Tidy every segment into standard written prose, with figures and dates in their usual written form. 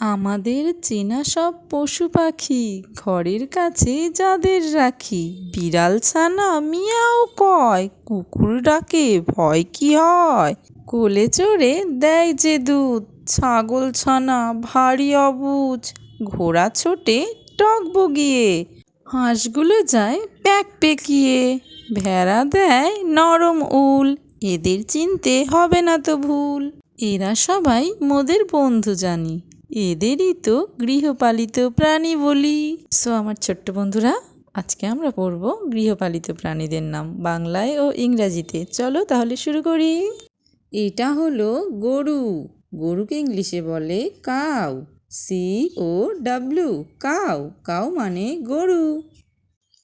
আমাদের চেনা সব পশু পাখি ঘরের কাছে যাদের রাখি। বিড়াল ছানা মিয়াও কয়, কুকুর ডাকে ভয় কি হয়। কোলে চড়ে দেয় যে দুধ, ছাগল ছানা ভারী অবুঝ। ঘোড়া ছোটে টক বগিয়ে, হাঁসগুলো যায় প্যাক পেকিয়ে। ভেড়া দেয় নরম উল, এদের চিনতে হবে না তো ভুল। এরা সবাই মোদের বন্ধু জানি, এদেরই তো গৃহপালিত প্রাণী বলি। আমার ছোট্ট বন্ধুরা, আজকে আমরা পড়ব গৃহপালিত প্রাণীদের নাম বাংলায় ও ইংরাজিতে। চলো তাহলে শুরু করি। এটা হলো গরু। গরুকে ইংলিশে বলে কাউ, COW, কাউ। কাউ মানে গরু।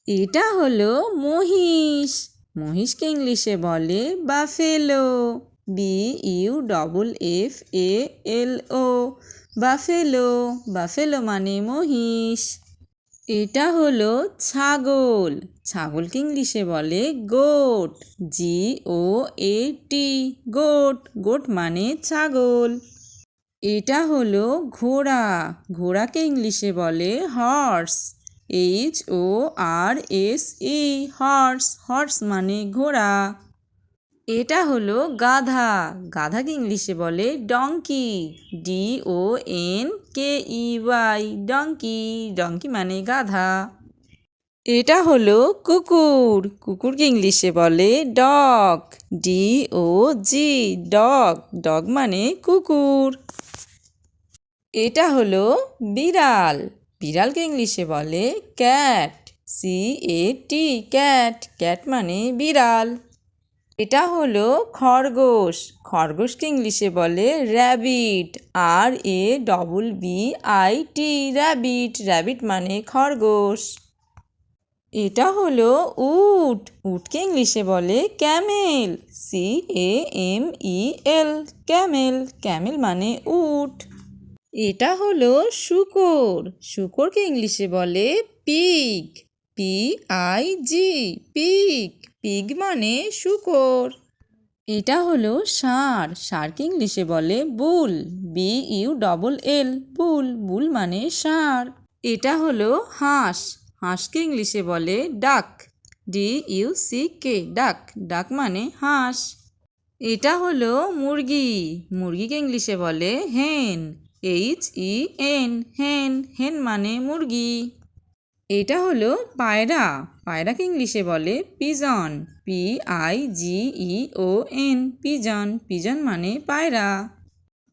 এটা হলো মহিষ। মহিষকে ইংলিশে বলে বাফেলো, BUFFALO, বাফেলো। বাফেলো মানে মহিষ। এটা হলো ছাগল। ছাগলকে ইংলিশে বলে গোট, GOAT, গোট। গোট মানে ছাগল। এটা হলো ঘোড়া। ঘোড়াকে ইংলিশে বলে হর্স, HORSE, হর্স। হর্স মানে ঘোড়া। এটা হলো গাধা। গাধাকে ইংলিশে বলে ডঙ্কি, DONKEY, ডঙ্কি। ডঙ্কি মানে গাধা। এটা হলো কুকুর। কুকুরকে ইংলিশে বলে ডগ, DOG, ডগ। ডগ মানে কুকুর। এটা হলো বিড়াল। বিড়ালকে ইংলিশে বলে ক্যাট, CAT, ক্যাট। ক্যাট মানে বিড়াল। এটা হলো খরগোশ। খরগোশকে ইংলিশে বলে র্যাবিট, RABBIT, র্যাবিট। র্যাবিট মানে খরগোশ। এটা হলো উট। উটকে ইংলিশে বলে ক্যামেল, CAMEL, ক্যামেল। ক্যামেল মানে উট। এটা হলো শূকর। শূকরকে ইংলিশে বলে পিগ, PIG, পিগ। পিগ মানে শূকর। এটা হলো ষাঁড়। ষাঁড়কে ইংলিশে বলে বুল, BULL, বুল। বুল মানে ষাঁড়। এটা হলো হাঁস। হাঁসকে ইংলিশে বলে ডাক, DUCK, ডাক। ডাক মানে হাঁস। এটা হলো মুরগি। মুরগিকে ইংলিশে বলে হেন, HEN, হেন। হেন মানে মুরগি। এটা হলো পায়রা। পায়রাকে ইংলিশে বলে পিজন, PIGEON, পিজন। পিজন মানে পায়রা।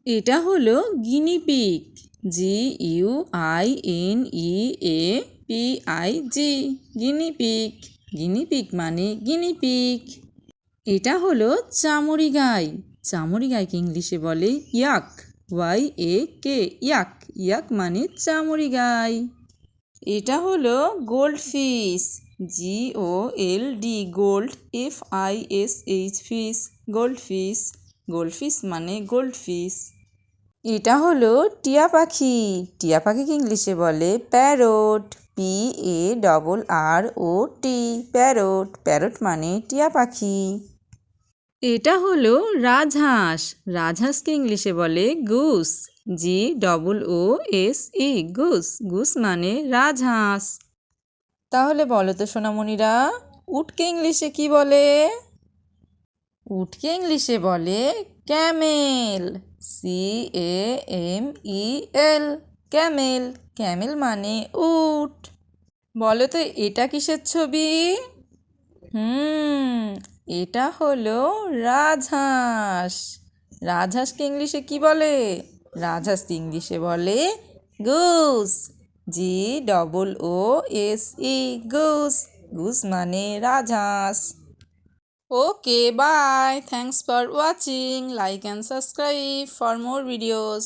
এটা হলো গিনিপিগ, GUINEAPIG, গিনিপিগ। গিনিপিগ মানে গিনিপিগ। এটা হলো চামড়ি গাই। চামড়ি গাইকে ইংলিশে বলে ইয়াক, YAK, ইয়াক। ইয়াক মানে চামড়ি গাই। এটা হলো goldfish, GOLD, gold, FISH, fish. Goldfish. Goldfish মানে গোল্ডফিশ। এটা হলো টিয়া পাখি। টিয়া পাখিকে ইংলিশে বলে প্যারট, PARROT, প্যারট। প্যারট মানে টিয়া পাখি। এটা হলো রাজহাঁস। রাজহাঁসকে ইংলিশে বলে গুস, GOOSE, গুস। গুস মানে রাজহাঁস। তাহলে বলো তো সোনামণিরা, উটকে ইংলিশে কি বলে? উটকে ইংলিশে বলে ক্যামেল, CAMEL, ক্যামেল। ক্যামেল মানে উট। বলো তো এটা কিসের ছবি? এটা হলো রাজহাঁস। রাজহাঁসকে ইংলিশে কি বলে? রাজহাঁসকে ইংলিশে বলে গুস, GOOSE, গুস। গুস মানে রাজহাঁস। Okay, bye. Thanks for watching. Like and subscribe for more videos.